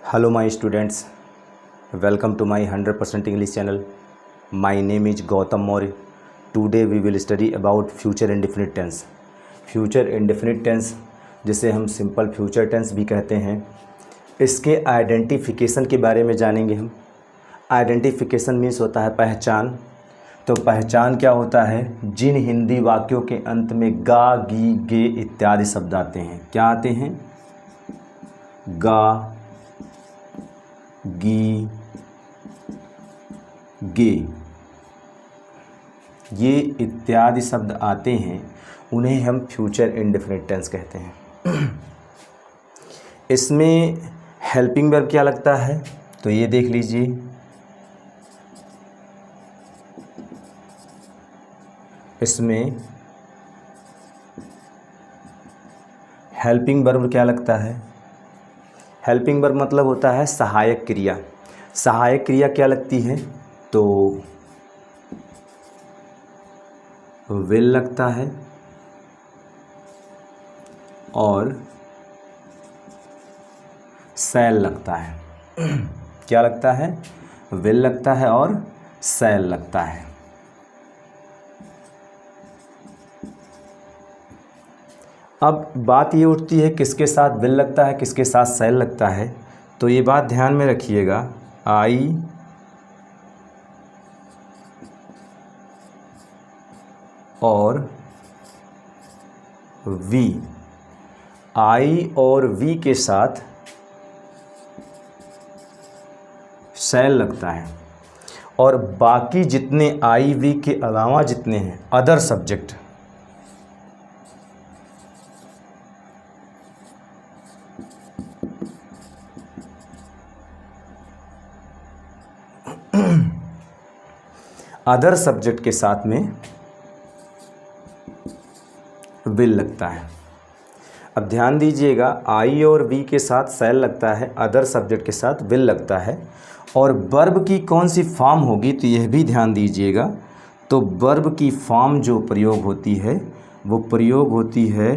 Hello my students, welcome to my 100% English channel. My name is Gautam Maurya. Today we will study about future indefinite tense. Future indefinite tense जिसे हम simple future tense भी कहते हैं, इसके identification के बारे में जानेंगे हम। आइडेंटिफिकेशन मीन्स होता है पहचान। तो पहचान क्या होता है? जिन हिंदी वाक्यों के अंत में गा, गी, गे इत्यादि शब्द आते हैं। क्या आते हैं? गा, गी, गे, ये इत्यादि शब्द आते हैं, उन्हें हम फ्यूचर इंडेफिनिट टेंस कहते हैं। इसमें हेल्पिंग वर्ब क्या लगता है? तो ये देख लीजिए, इसमें हेल्पिंग वर्ब क्या लगता है? हेल्पिंग वर्ब मतलब होता है सहायक क्रिया। सहायक क्रिया क्या लगती है? तो विल लगता है और शैल लगता है। क्या लगता है? विल लगता है और शैल लगता है। अब बात ये उठती है किसके साथ विल लगता है, किसके साथ शैल लगता है। तो ये बात ध्यान में रखिएगा। आई और वी, आई और वी के साथ शैल लगता है, और बाकी जितने आई वी के अलावा जितने हैं अदर सब्जेक्ट, अदर सब्जेक्ट के साथ में विल लगता है। अब ध्यान दीजिएगा, आई और वी के साथ शैल लगता है, अदर सब्जेक्ट के साथ विल लगता है, और वर्ब की कौन सी फॉर्म होगी तो यह भी ध्यान दीजिएगा। तो वर्ब की फॉर्म जो प्रयोग होती है वो प्रयोग होती है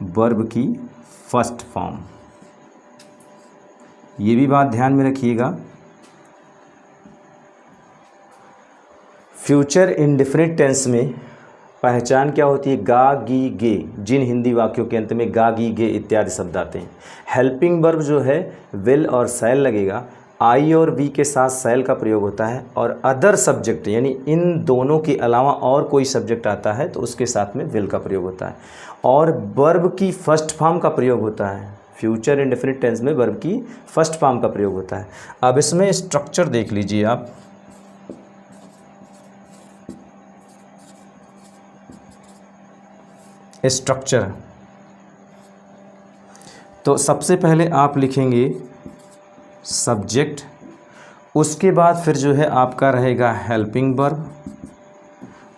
वर्ब की फर्स्ट फॉर्म। ये भी बात ध्यान में रखिएगा। फ्यूचर इंडेफिनिट टेंस में पहचान क्या होती है? गा, गी, गे, जिन हिंदी वाक्यों के अंत में गा, गी, गे इत्यादि शब्द आते हैं। हेल्पिंग वर्ब जो है विल और शैल लगेगा। आई और वी के साथ शैल का प्रयोग होता है, और अदर सब्जेक्ट यानी इन दोनों के अलावा और कोई सब्जेक्ट आता है तो उसके साथ में विल का प्रयोग होता है, और वर्ब की फर्स्ट फॉर्म का प्रयोग होता है। फ्यूचर इंडेफिनिट टेंस में वर्ब की फर्स्ट फॉर्म का प्रयोग होता है। अब इसमें स्ट्रक्चर देख लीजिए आप। स्ट्रक्चर, तो सबसे पहले आप लिखेंगे सब्जेक्ट, उसके बाद फिर जो है आपका रहेगा हेल्पिंग वर्ब,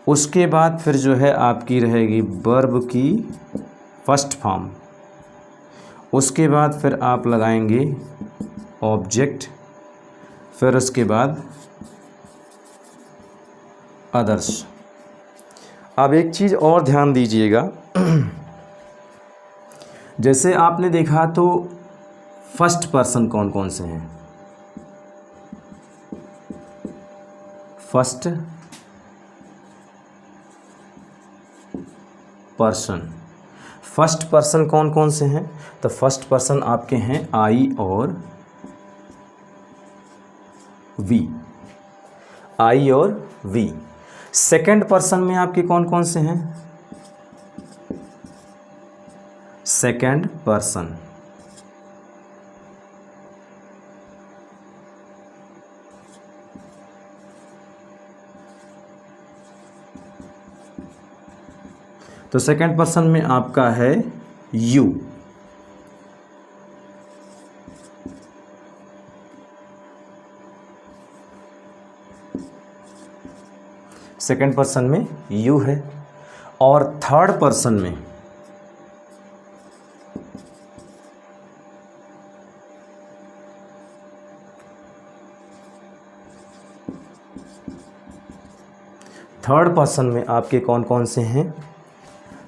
उसके बाद फिर जो है आपकी रहेगी वर्ब की फर्स्ट फॉर्म, उसके बाद फिर आप लगाएंगे ऑब्जेक्ट, फिर उसके बाद अदर्स। अब एक चीज़ और ध्यान दीजिएगा, जैसे आपने देखा तो फर्स्ट पर्सन कौन कौन से हैं? फर्स्ट पर्सन, फर्स्ट पर्सन कौन कौन से हैं? तो फर्स्ट पर्सन आपके हैं आई और वी, आई और वी। सेकंड पर्सन में आपके कौन कौन से हैं? सेकंड पर्सन, तो सेकंड पर्सन में आपका है यू, सेकंड पर्सन में यू है, और थर्ड पर्सन में आपके कौन कौन से हैं?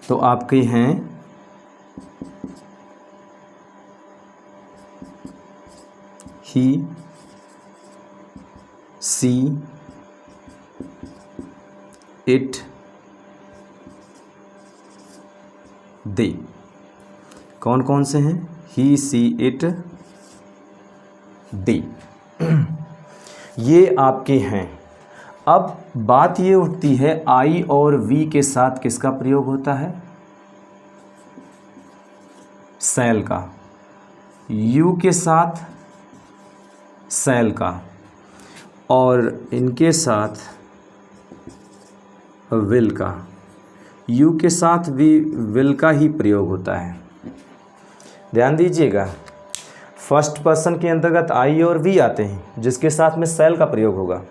तो आपके हैं ही सी इट दे। कौन कौन से हैं? ही सी इट दे, ये आपके हैं। अब बात ये उठती है आई और वी के साथ किसका प्रयोग होता है? शैल का। यू के साथ शैल का, और इनके साथ विल का। यू के साथ भी विल का ही प्रयोग होता है। ध्यान दीजिएगा, फर्स्ट पर्सन के अंतर्गत आई और वी आते हैं जिसके साथ में शैल का प्रयोग होगा।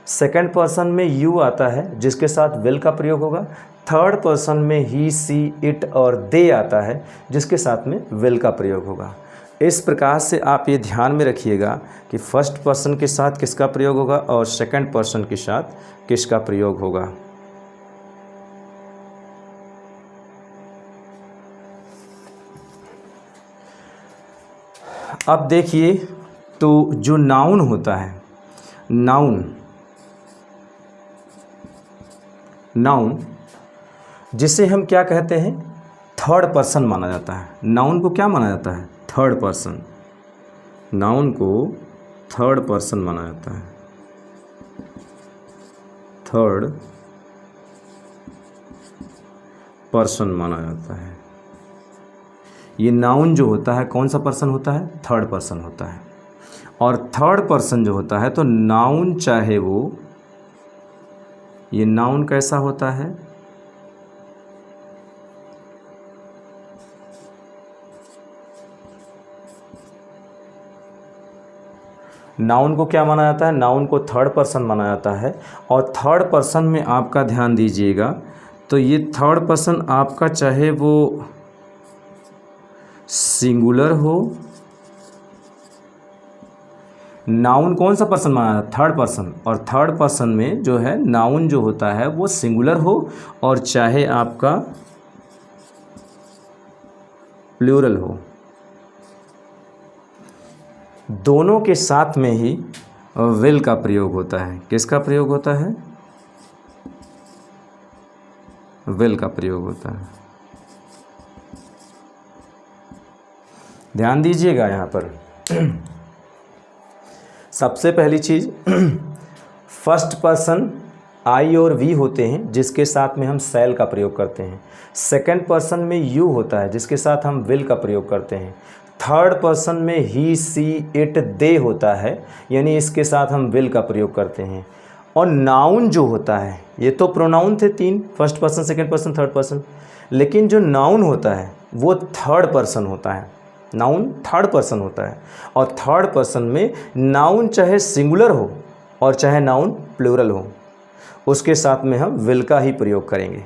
सेकंड पर्सन में यू आता है जिसके साथ विल का प्रयोग होगा। थर्ड पर्सन में ही सी इट और दे आता है जिसके साथ में विल का प्रयोग होगा। इस प्रकार से आप ये ध्यान में रखिएगा कि फर्स्ट पर्सन के साथ किसका प्रयोग होगा और सेकंड पर्सन के साथ किसका प्रयोग होगा। अब देखिए, तो जो नाउन होता है, नाउन जिसे हम क्या कहते हैं? थर्ड पर्सन माना जाता है। नाउन को क्या माना जाता है? Third person. नाउन को थर्ड पर्सन माना जाता है। थर्ड पर्सन माना जाता है। ये नाउन जो होता है कौन सा पर्सन होता है? थर्ड पर्सन होता है। और थर्ड पर्सन जो होता है, तो नाउन चाहे वो, ये नाउन कैसा होता है? नाउन को क्या माना जाता है? नाउन को थर्ड पर्सन माना जाता है। और थर्ड पर्सन में आपका ध्यान दीजिएगा, तो ये थर्ड पर्सन आपका चाहे वो सिंगुलर हो, नाउन कौन सा पर्सन माना जाता है? Third person. और थर्ड पर्सन में जो है नाउन जो होता है वो सिंगुलर हो और चाहे आपका प्लूरल हो, दोनों के साथ में ही विल का प्रयोग होता है। किसका प्रयोग होता है? विल का प्रयोग होता है। ध्यान दीजिएगा यहाँ पर सबसे पहली चीज़, फर्स्ट पर्सन आई और वी होते हैं जिसके साथ में हम शैल का प्रयोग करते हैं। सेकंड पर्सन में यू होता है जिसके साथ हम विल का प्रयोग करते हैं। थर्ड पर्सन में ही सी इट दे होता है, यानी इसके साथ हम विल का प्रयोग करते हैं। और नाउन जो होता है, ये तो प्रोनाउन थे तीन, first person, second person, third person, लेकिन जो नाउन होता है वो थर्ड पर्सन होता है। नाउन थर्ड पर्सन होता है। और थर्ड पर्सन में नाउन चाहे सिंगुलर हो और चाहे नाउन प्लूरल हो, उसके साथ में हम विल का ही प्रयोग करेंगे।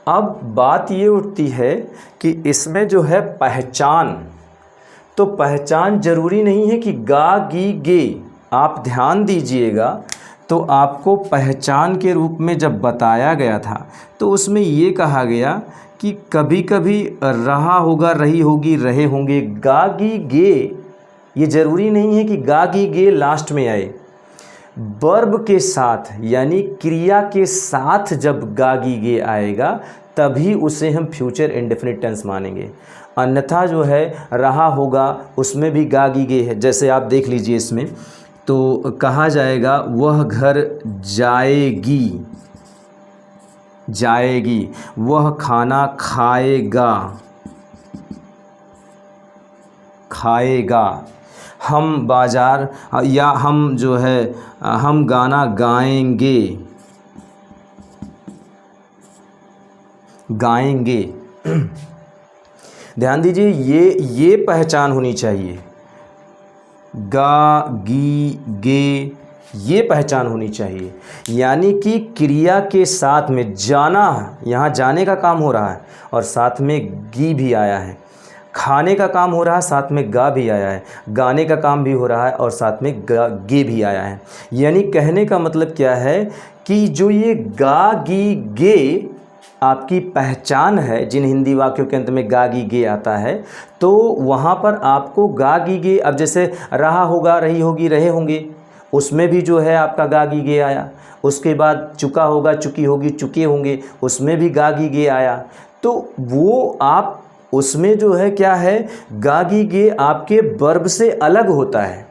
अब बात ये उठती है कि इसमें जो है पहचान, तो पहचान जरूरी नहीं है कि गा गी गे। आप ध्यान दीजिएगा, तो आपको पहचान के रूप में जब बताया गया था तो उसमें ये कहा गया कि कभी कभी रहा होगा, रही होगी, रहे होंगे। गा गी गे, ये ज़रूरी नहीं है कि गा गी गे लास्ट में आए। वर्ब के साथ यानी क्रिया के साथ जब गा गी गे आएगा तभी उसे हम फ्यूचर इंडेफिनिट टेंस मानेंगे। अन्यथा जो है रहा होगा उसमें भी गा गी गे है। जैसे आप देख लीजिए, इसमें तो कहा जाएगा वह घर जाएगी, जाएगी, वह खाना खाएगा, खाएगा, हम बाजार, या हम जो है हम गाना गाएंगे, गाएंगे। ध्यान दीजिए, ये पहचान होनी चाहिए। गा गी गे, ये पहचान होनी चाहिए। यानी कि क्रिया के साथ में जाना, यहाँ जाने का काम हो रहा है और साथ में गी भी आया है। खाने का काम हो रहा है, साथ में गा भी आया है। गाने का काम भी हो रहा है और साथ में गे भी आया है। यानी कहने का मतलब क्या है कि जो ये गा गी गे आपकी पहचान है, जिन हिंदी वाक्यों के अंत में गा गी गे आता है, तो वहाँ पर आपको गा गी गे, अब जैसे रहा होगा, रही होगी, रहे होंगे, उसमें भी जो है आपका गा गी गे आया। उसके बाद चुका होगा, चुकी होगी, चुके होंगे, उसमें भी गा गी गे आया। तो वो आप उसमें जो है क्या है, गा गी गे आपके वर्ब से अलग होता है।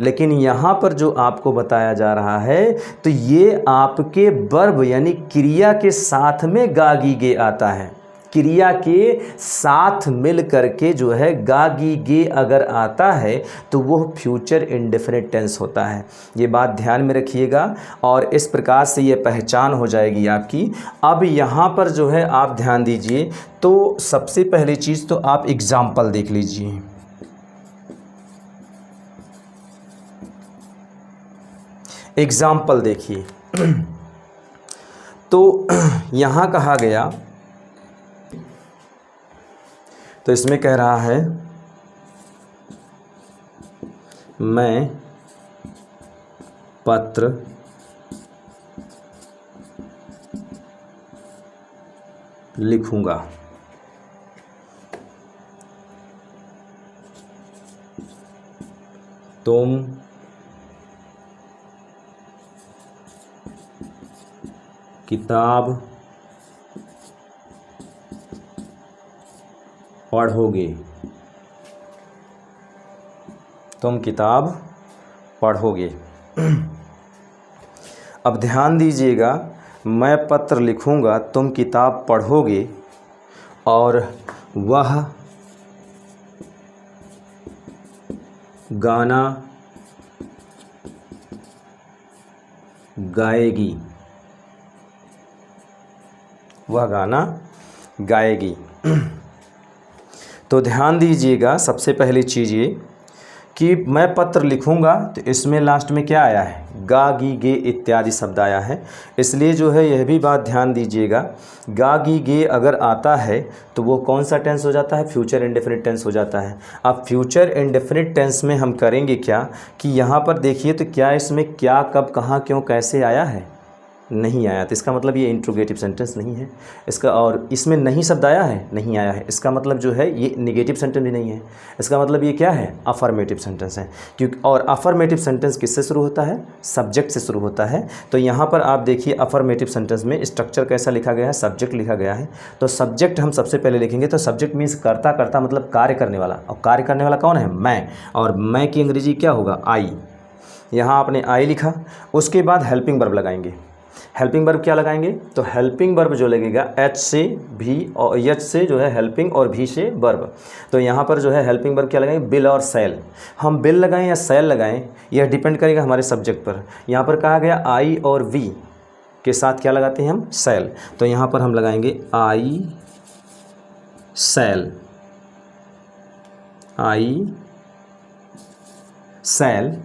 लेकिन यहाँ पर जो आपको बताया जा रहा है, तो ये आपके वर्ब यानी क्रिया के साथ में गा गी गे आता है। क्रिया के साथ मिल करके जो है गा गी गे अगर आता है तो वो फ्यूचर इंडेफिनिट टेंस होता है। ये बात ध्यान में रखिएगा और इस प्रकार से ये पहचान हो जाएगी आपकी। अब यहाँ पर जो है आप ध्यान दीजिए, तो सबसे पहली चीज़ तो आप एग्जाम्पल देख लीजिए। एग्जाम्पल देखिए, तो यहाँ कहा गया, तो इसमें कह रहा है मैं पत्र लिखूंगा। तुम किताब पढ़ोगे। तुम किताब पढ़ोगे। अब ध्यान दीजिएगा, मैं पत्र लिखूंगा, तुम किताब पढ़ोगे, और वह गाना गाएगी। वह गाना गाएगी। तो ध्यान दीजिएगा, सबसे पहली चीज़ ये कि मैं पत्र लिखूंगा, तो इसमें लास्ट में क्या आया है, गा गी गे इत्यादि शब्द आया है। इसलिए जो है यह भी बात ध्यान दीजिएगा, गा गी गे अगर आता है तो वो कौन सा टेंस हो जाता है, फ्यूचर इंडेफिनिट टेंस हो जाता है। अब फ्यूचर इंडेफिनिट टेंस में हम करेंगे क्या कि यहाँ पर देखिए, तो क्या इसमें क्या, कब, कहाँ, क्यों, कैसे आया है, नहीं आया। तो इसका मतलब ये इंट्रोगेटिव सेंटेंस नहीं है इसका। और इसमें नहीं शब्द आया है, नहीं आया है, इसका मतलब जो है ये निगेटिव सेंटेंस भी नहीं है। इसका मतलब ये क्या है, अफर्मेटिव सेंटेंस है। क्योंकि और अफर्मेटिव सेंटेंस किससे शुरू होता है, सब्जेक्ट से शुरू होता है। तो यहाँ पर आप देखिए अफर्मेटिव सेंटेंस में स्ट्रक्चर कैसा लिखा गया है, सब्जेक्ट लिखा गया है। तो सब्जेक्ट हम सबसे पहले लिखेंगे, तो सब्जेक्ट मीन्स कर्ता, कर्ता मतलब कार्य करने वाला, और कार्य करने वाला कौन है, मैं, और मैं की अंग्रेजी क्या होगा, आई। यहाँ आपने आई लिखा। उसके बाद हेल्पिंग वर्ब लगाएंगे। हेल्पिंग वर्ब क्या लगाएंगे, तो हेल्पिंग वर्ब जो लगेगा एच से भी, और एच से जो है हेल्पिंग, और भी से वर्ब। तो यहाँ पर जो है हेल्पिंग वर्ब क्या लगाएंगे, बिल और सेल। हम बिल लगाएं या सेल लगाएं, यह डिपेंड करेगा हमारे सब्जेक्ट पर। यहाँ पर कहा गया आई और वी के साथ क्या लगाते हैं हम, सेल। तो यहाँ पर हम लगाएंगे आई सेल, आई सेल।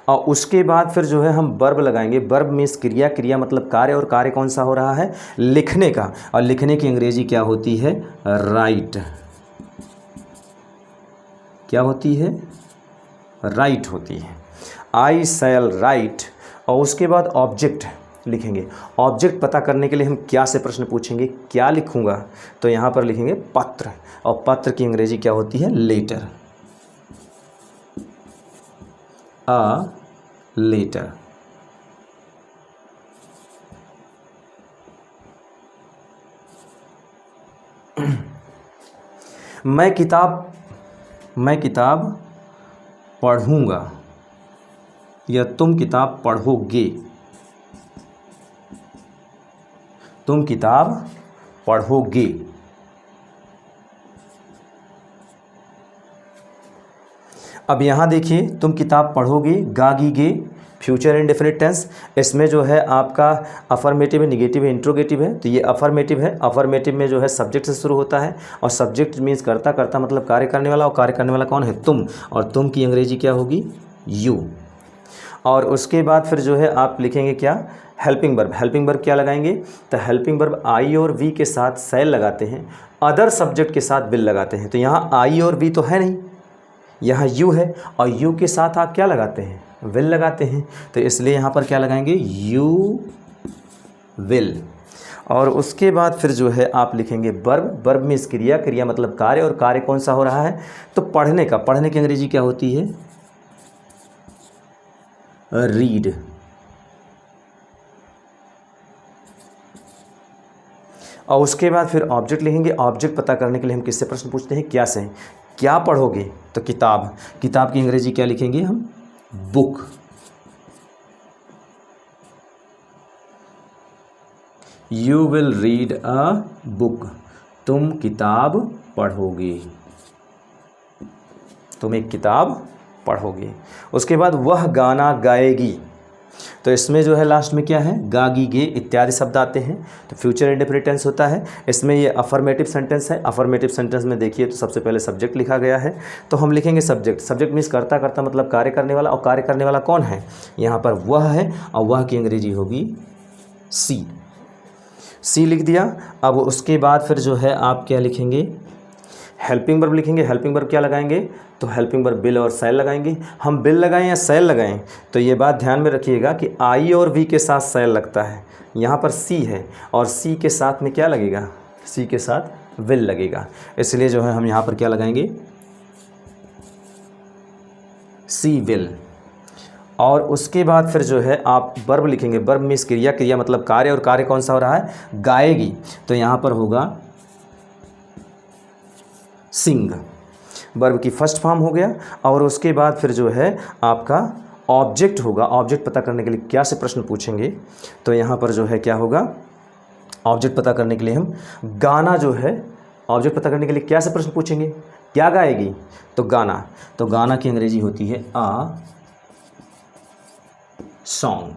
और उसके बाद फिर जो है हम वर्ब लगाएंगे। वर्ब मीन्स क्रिया, क्रिया मतलब कार्य, और कार्य कौन सा हो रहा है, लिखने का। और लिखने की अंग्रेजी क्या होती है, राइट। क्या होती है, राइट होती है। आई शैल राइट। और उसके बाद ऑब्जेक्ट लिखेंगे। ऑब्जेक्ट पता करने के लिए हम क्या से प्रश्न पूछेंगे, क्या लिखूंगा, तो यहाँ पर लिखेंगे पत्र। और पत्र की अंग्रेजी क्या होती है, लेटर। A letter. मैं किताब पढ़ूंगा, या तुम किताब पढ़ोगे। तुम किताब पढ़ोगे। अब यहाँ देखिए, तुम किताब पढ़ोगे, गागीगे, फ्यूचर इंडेफिनिट टेंस। इसमें जो है आपका अफर्मेटिव है, निगेटिव है, इंट्रोगेटिव है। तो ये अफर्मेटिव है। अफर्मेटिव में जो है सब्जेक्ट से शुरू होता है, और सब्जेक्ट मीन्स करता, करता मतलब कार्य करने वाला, और कार्य करने वाला कौन है, तुम। और तुम की अंग्रेजी क्या होगी, यू। और उसके बाद फिर जो है आप लिखेंगे क्या, हेल्पिंग वर्ब। हेल्पिंग वर्ब क्या लगाएंगे, तो हेल्पिंग वर्ब आई और वी के साथ सेल लगाते हैं, अदर सब्जेक्ट के साथ बिल लगाते हैं। तो यहाँ आई और वी तो है नहीं, यहाँ यू है, और यू के साथ आप क्या लगाते हैं, विल लगाते हैं। तो इसलिए यहाँ पर क्या लगाएंगे, यू विल। और उसके बाद फिर जो है आप लिखेंगे वर्ब। वर्ब मीन्स क्रिया, क्रिया मतलब कार्य, और कार्य कौन सा हो रहा है, तो पढ़ने का। पढ़ने की अंग्रेजी क्या होती है, रीड। और उसके बाद फिर ऑब्जेक्ट लिखेंगे। ऑब्जेक्ट पता करने के लिए हम किससे प्रश्न पूछते हैं, क्या से। क्या पढ़ोगे, तो किताब। किताब की अंग्रेजी क्या लिखेंगे हम, book. You will read a book, तुम किताब पढ़ोगे, तुम एक किताब पढ़ोगे। उसके बाद वह गाना गाएगी, तो इसमें जो है लास्ट में क्या है, गा गी गे इत्यादि शब्द आते हैं, तो फ्यूचर इंडेफिनिट टेंस होता है। इसमें ये अफर्मेटिव सेंटेंस है। अफर्मेटिव सेंटेंस में देखिए तो सबसे पहले सब्जेक्ट लिखा गया है, तो हम लिखेंगे सब्जेक्ट। सब्जेक्ट मीन्स करता करता मतलब कार्य करने वाला, और कार्य करने वाला कौन है, यहाँ पर वह है, और वह की अंग्रेजी होगी सी। सी लिख दिया। अब उसके बाद फिर जो है आप क्या लिखेंगे, हेल्पिंग वर्ब लिखेंगे। हेल्पिंग वर्ब क्या लगाएंगे, तो हेल्पिंग वर्ब बिल और सेल लगाएंगे। हम बिल लगाएं या सेल लगाएं, तो ये बात ध्यान में रखिएगा कि आई और वी के साथ सेल लगता है। यहाँ पर सी है, और सी के साथ में क्या लगेगा, सी के साथ विल लगेगा, इसलिए जो है हम यहाँ पर क्या लगाएंगे, सी विल। और उसके बाद फिर जो है आप वर्ब लिखेंगे। वर्ब मीन्स क्रिया, क्रिया मतलब कार्य, और कार्य कौन सा हो रहा है, गाएगी, तो यहाँ पर होगा सिंग। वर्ब की फर्स्ट फॉर्म हो गया। और उसके बाद फिर जो है आपका ऑब्जेक्ट होगा। ऑब्जेक्ट पता करने के लिए क्या से प्रश्न पूछेंगे, तो यहाँ पर जो है क्या होगा, ऑब्जेक्ट पता करने के लिए हम गाना जो है, ऑब्जेक्ट पता करने के लिए क्या से प्रश्न पूछेंगे, क्या गाएगी, तो गाना। तो गाना की अंग्रेजी होती है a song.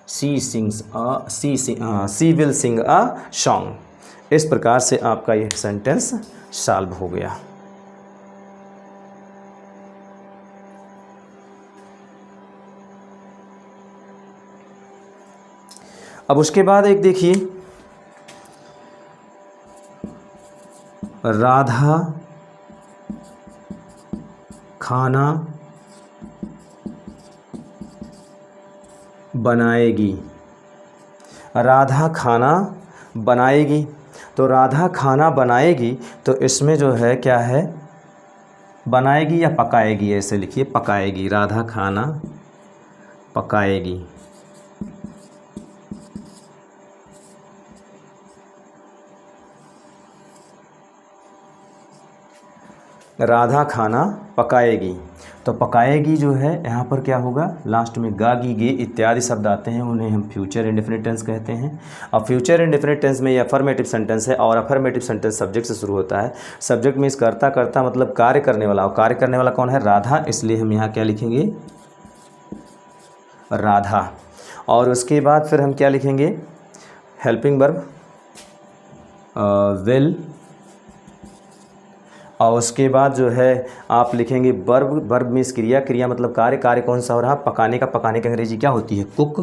She sings a she will sing a song. इस प्रकार से आपका यह सेंटेंस सॉल्व हो गया। अब उसके बाद एक देखिए, राधा खाना बनाएगी। राधा खाना बनाएगी, तो राधा खाना बनाएगी, तो इसमें जो है क्या है, बनाएगी या पकाएगी, ऐसे लिखिए, पकाएगी। राधा खाना पकाएगी। राधा खाना पकाएगी, तो पकाएगी जो है यहाँ पर क्या होगा, लास्ट में गा गी गे इत्यादि शब्द आते हैं, उन्हें हम फ्यूचर इंडेफिनिट टेंस कहते हैं। और फ्यूचर इंडेफिनिट टेंस में ये अफर्मेटिव सेंटेंस है, और अफर्मेटिव सेंटेंस सब्जेक्ट से शुरू होता है। सब्जेक्ट मीन्स करता करता मतलब कार्य करने वाला, और कार्य करने वाला कौन है, राधा, इसलिए हम यहाँ क्या लिखेंगे, राधा। और उसके बाद फिर हम क्या लिखेंगे, हेल्पिंग वर्ब विल। और उसके बाद जो है आप लिखेंगे वर्ब। वर्ब मीन्स क्रिया, क्रिया मतलब कार्य, कार्य कौन सा हो रहा, पकाने का। पकाने की अंग्रेजी क्या होती है, कुक।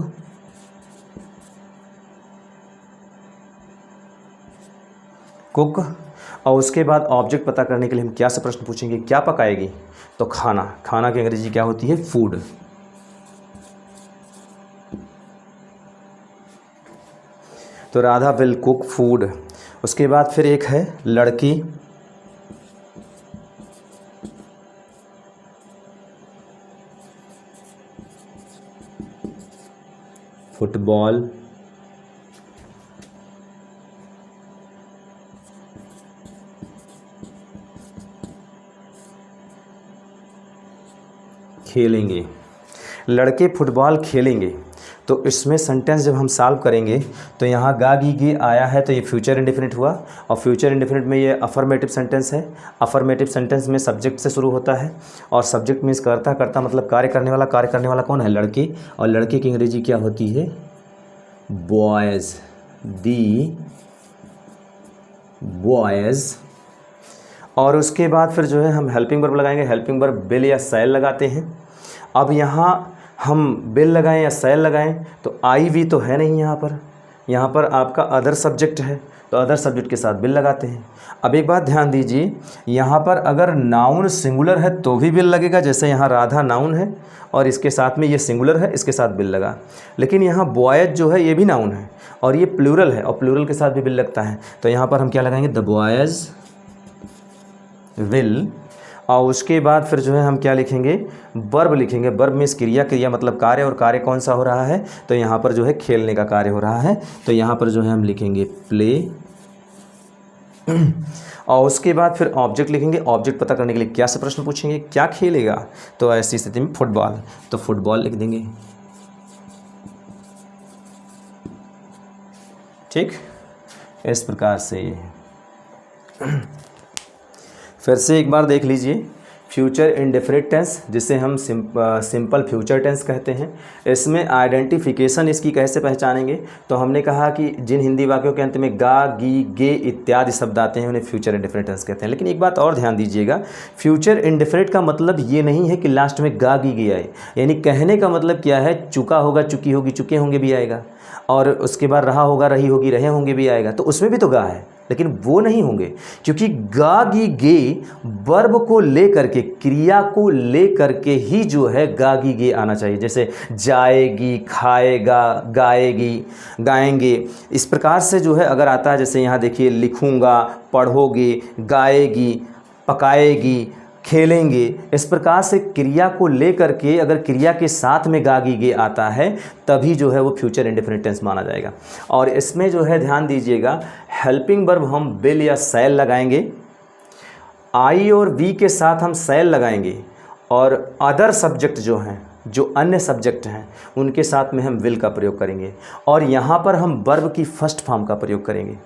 कुक। और उसके बाद ऑब्जेक्ट पता करने के लिए हम क्या से प्रश्न पूछेंगे, क्या पकाएगी, तो खाना। खाना की अंग्रेजी क्या होती है, फूड। तो राधा विल कुक फूड। उसके बाद फिर एक है लड़की। फुटबॉल खेलेंगे। लड़के फुटबॉल खेलेंगे, तो इसमें सेंटेंस जब हम सॉल्व करेंगे, तो यहाँ गा गी गे आया है, तो ये फ्यूचर इंडेफिनिट हुआ। और फ्यूचर इंडेफिनिट में ये अफर्मेटिव सेंटेंस है। अफर्मेटिव सेंटेंस में सब्जेक्ट से शुरू होता है, और सब्जेक्ट मीन्स करता करता मतलब कार्य करने वाला। कार्य करने वाला कौन है, लड़के। और लड़के की अंग्रेजी क्या होती है, बॉयज़। दी बॉयज़। और उसके बाद फिर जो है हम हेल्पिंग वर्ब लगाएंगे। हेल्पिंग वर्ब बिल या सेल लगाते हैं। अब यहाँ हम बिल लगाएं या सेल लगाएं, तो आई वी तो है नहीं यहाँ पर आपका अदर सब्जेक्ट है, तो अदर सब्जेक्ट के साथ बिल लगाते हैं। अब एक बात ध्यान दीजिए, यहाँ पर अगर नाउन सिंगुलर है तो भी बिल लगेगा, जैसे यहाँ राधा नाउन है और इसके साथ में ये सिंगुलर है, इसके साथ बिल लगा। लेकिन यहाँ बॉयज जो है ये भी नाउन है, और ये प्लूरल है और प्लूरल के साथ भी विल लगता है, तो यहाँ पर हम क्या लगाएंगे, द बॉयज़ विल। और उसके बाद फिर जो है हम क्या लिखेंगे, वर्ब लिखेंगे। वर्ब मीन्स क्रिया, क्रिया मतलब कार्य, और कार्य कौन सा हो रहा है, तो यहाँ पर जो है खेलने का कार्य हो रहा है, तो यहाँ पर जो है हम लिखेंगे प्ले। और उसके बाद फिर ऑब्जेक्ट लिखेंगे। ऑब्जेक्ट पता करने के लिए क्या से प्रश्न पूछेंगे, क्या खेलेगा, तो ऐसी स्थिति में फुटबॉल, तो फुटबॉल लिख देंगे। ठीक, इस प्रकार से फिर से एक बार देख लीजिए। फ्यूचर इंडेफिनिट टेंस, जिसे हम सिंपल फ्यूचर टेंस कहते हैं, इसमें आइडेंटिफिकेशन इसकी कैसे पहचानेंगे, तो हमने कहा कि जिन हिंदी वाक्यों के अंत में गा, गी, गे इत्यादि शब्द आते हैं उन्हें फ्यूचर इंडेफिनिट टेंस कहते हैं। लेकिन एक बात और ध्यान दीजिएगा, फ्यूचर इंडेफिनिट का मतलब ये नहीं है कि लास्ट में गा, गी, गे आए, यानी कहने का मतलब क्या है, चुका होगा, चुकी होगी, चुके होंगे भी आएगा, और उसके बाद रहा होगा, रही होगी, रहे होंगे भी आएगा, तो उसमें भी तो गा है, लेकिन वो नहीं होंगे, क्योंकि गा, गी, गे वर्ब को लेकर के, क्रिया को लेकर के ही जो है गा, गी, गे आना चाहिए। जैसे जाएगी, खाएगा, गाएगी, गाएंगे, इस प्रकार से जो है अगर आता है, जैसे यहाँ देखिए, लिखूंगा, पढ़ोगे, गाएगी, पकाएगी, खेलेंगे, इस प्रकार से क्रिया को लेकर के अगर क्रिया के साथ में गा, गी, गे आता है तभी जो है वो फ्यूचर इंडेफिनिट टेंस माना जाएगा। और इसमें जो है ध्यान दीजिएगा, हेल्पिंग वर्ब हम विल या शैल लगाएंगे, आई और वी के साथ हम शैल लगाएंगे, और अदर सब्जेक्ट जो हैं, जो अन्य सब्जेक्ट हैं, उनके साथ में हम विल का प्रयोग करेंगे, और यहाँ पर हम वर्ब की फर्स्ट फॉर्म का प्रयोग करेंगे।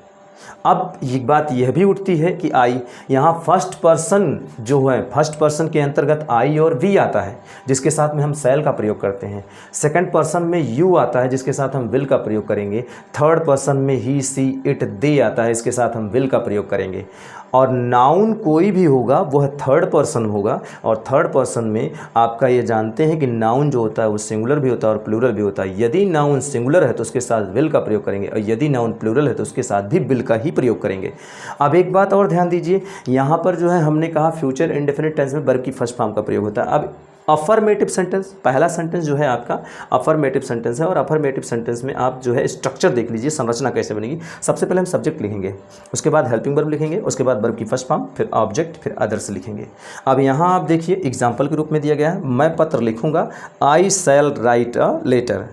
अब एक बात यह भी उठती है कि आई, यहाँ फर्स्ट पर्सन जो है, फर्स्ट पर्सन के अंतर्गत आई और वी आता है, जिसके साथ में हम शैल का प्रयोग करते हैं। सेकंड पर्सन में यू आता है, जिसके साथ हम विल का प्रयोग करेंगे। थर्ड पर्सन में ही, सी, इट, दे आता है, इसके साथ हम विल का प्रयोग करेंगे। और नाउन कोई भी होगा वह थर्ड पर्सन होगा, और थर्ड पर्सन में आपका ये जानते हैं कि नाउन जो होता है वो सिंगुलर भी होता है और प्लूरल भी होता है। यदि नाउन सिंगुलर है तो उसके साथ विल का प्रयोग करेंगे, और यदि नाउन प्लूरल है तो उसके साथ भी विल का ही प्रयोग करेंगे। अब एक बात और ध्यान दीजिए, यहाँ पर जो है हमने कहा फ्यूचर इंडेफिनिट टेंस में वर्ब की फर्स्ट फॉर्म का प्रयोग होता है। अब अफर्मेटिव सेंटेंस, पहला सेंटेंस जो है आपका अफर्मेटिव सेंटेंस है, और अफर्मेटिव सेंटेंस में आप जो है स्ट्रक्चर देख लीजिए, संरचना कैसे बनेगी। सबसे पहले हम सब्जेक्ट लिखेंगे, उसके बाद हेल्पिंग वर्ब लिखेंगे, उसके बाद वर्ब की फर्स्ट फॉर्म, फिर ऑब्जेक्ट, फिर अदर्स लिखेंगे। अब यहाँ आप देखिए एग्जाम्पल के रूप में दिया गया है, मैं पत्र लिखूंगा, आई शैल राइट अ लेटर।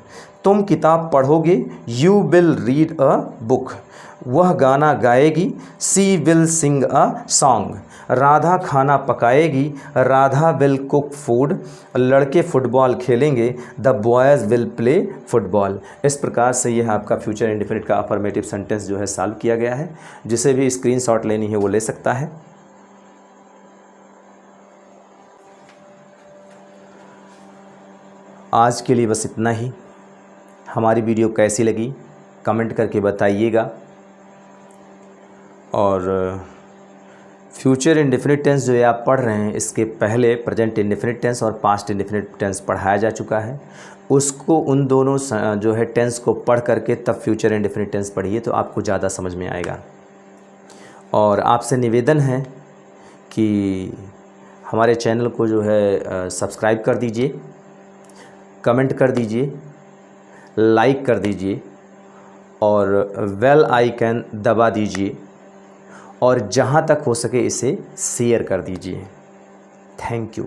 तुम किताब पढ़ोगे, you will read a book. वह गाना गाएगी, she will sing a song. Radha खाना पकाएगी, राधा विल कुक फूड। लड़के फुटबॉल खेलेंगे, the boys will play football. इस प्रकार से यह आपका फ्यूचर इंडेफिनिट का अफर्मेटिव सेंटेंस जो है सॉल्व किया गया है। जिसे भी स्क्रीनशॉट लेनी है वो ले सकता है। आज के लिए बस इतना ही। हमारी वीडियो कैसी लगी कमेंट करके बताइएगा, और फ्यूचर इंडेफिनिट टेंस जो है आप पढ़ रहे हैं, इसके पहले प्रेजेंट इंडेफिनिट टेंस और पास्ट इंडेफिनिट टेंस पढ़ाया जा चुका है। उसको, उन दोनों जो है टेंस को पढ़ करके तब फ्यूचर इंडेफिनिट टेंस पढ़िए, तो आपको ज़्यादा समझ में आएगा। और आपसे निवेदन है कि हमारे चैनल को जो है सब्सक्राइब कर दीजिए, कमेंट कर दीजिए, लाइक कर दीजिए, और बेल आइकन दबा दीजिए, और जहाँ तक हो सके इसे शेयर कर दीजिए। Thank you.